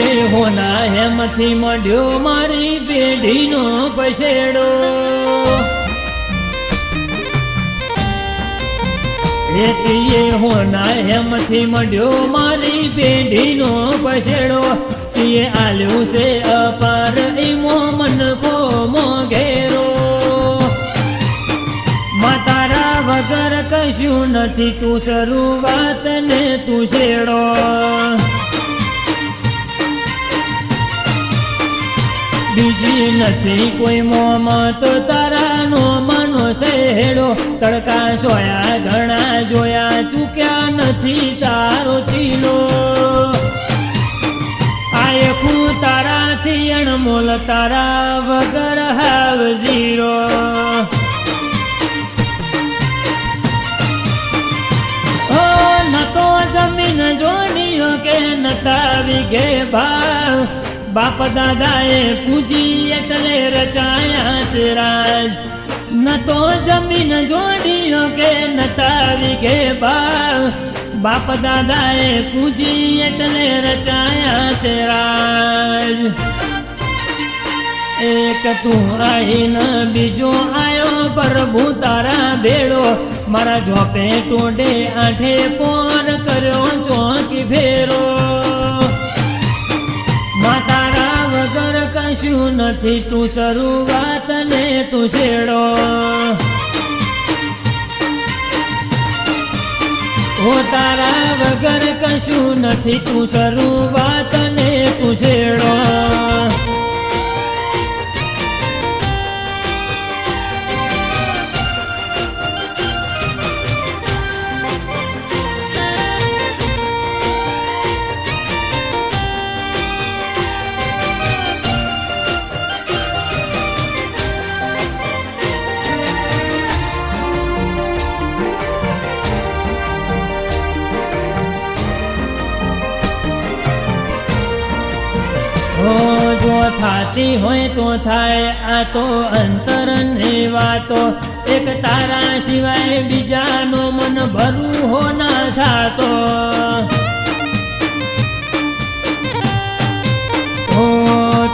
એ હોના હેમથી મળ્યો મારી પેઢીનો પછેડો એ હોના હેમથી મળ્યો મારી પેઢીનો પછેડો એ આલ્યું છે અપાર ઈમો મનકો મોઘેરો તારા વગર કશું નથી તું શરૂઆત ને તું છેડો બીજી નથી કોઈ મોમાં તો તારા નો મનો શેડો તડકા સોયા ઘણા જોયા ચૂક્યા નથી તારો ચીલો આયખું તારાથી અણમોલ તારા વગર હાવ ઝીરો નતો જમીન જોડીઓ કે નતા વિઘે ભાવ બાપ દાદાએ પૂજી એટલે રચાયા તેરાજ નતો જમીન જોડીઓ કે નતા વિઘે ભાવ બાપ દાદાએ પૂજી એટલે રચાયા તેરાજ એક તું આઈને બીજો આયો પ્રભુ તારા ભેડો મારા ઝોપે ટોડે આઠે પોર કર્યો ચોકી ફેરો તારા વગર કશું નથી તું શરૂઆત ને તું છેડો તારા વગર કશું નથી તું શરૂઆત ને તું છેડો જો થાતી હોય તો થાય આ તો અંતરની વાતો એક તારા સિવાય બીજાનો મન ભરું હો ના થાતો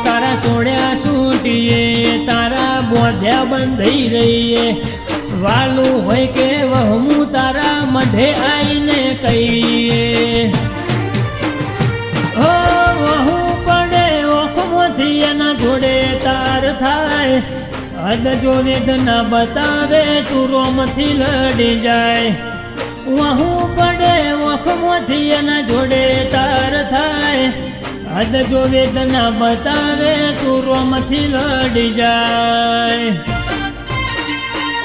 તારા સોડ્યા સૂટીએ તારા બોધ્યા બંધાઈ રહીએ વાલું હોય કે વહમું તારા મઢે આવીને કહીએ એના જોડે તાર થાય હદ જો વેદના બતાવે તું રોમથી લડી જાય વહું પડે વખમોથી એના જોડે તાર થાય હદ જો વેદના બતાવે તું રોમથી લડી જાય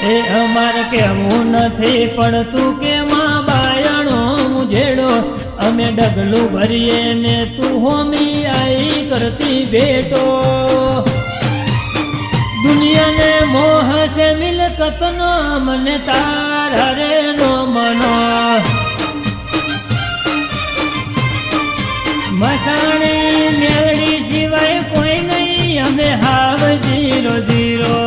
એ અમારે કેવું નથી પડતું કે માં બાયણો મુજેડો અમે ડગલું ભરીએ ને તું હોમી આઈ કરતી બેટો દુનિયાને મોહ છે મિલકતનો મને તાર હરે નો મનો મસાણી મેલડી સિવાય કોઈ નહીં અમે હાવ ઝીરો ઝીરો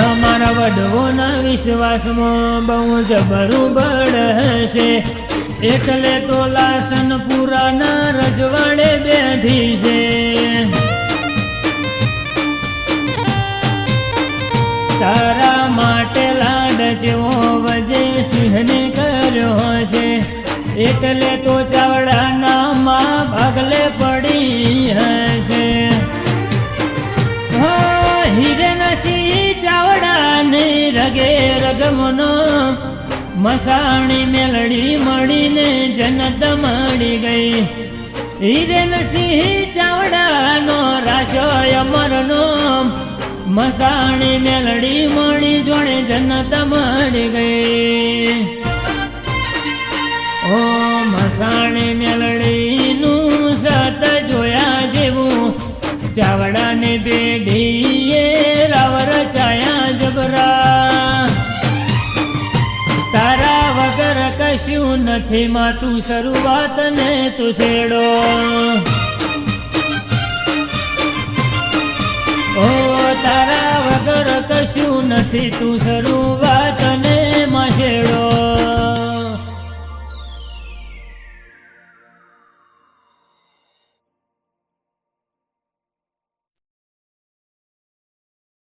અમારા વડવોના વિશ્વાસમાં બહુ જબરું બળ હશે એટલે તો લાસન પુરાના રજવાડે બેઠી છે તારા માટે લાડ જેવો વજે સિંહને કર્યો છે એટલે તો ચાવડાના માં ભાગલે પડી હશે હિરણસિંહ ચાવડાને રગે રગમનો મસાણી મેલડી મળીને જનત મળી ગઈ હિરણસિંહ ચાવડાનો રાશો અમરનો મસાણી મેલડી મળી જોડે જનત મળી ગઈ ઓ મસાણી મેલડીનું સત જોયા જેવું ચાવડાને બેઢીએ રાવર ચાયા જબરા તારા વગર કશું નથી માં તું શરૂઆત ને તું છેડો ઓ તારા વગર કશું નથી તું શરૂઆત ને માં છેડો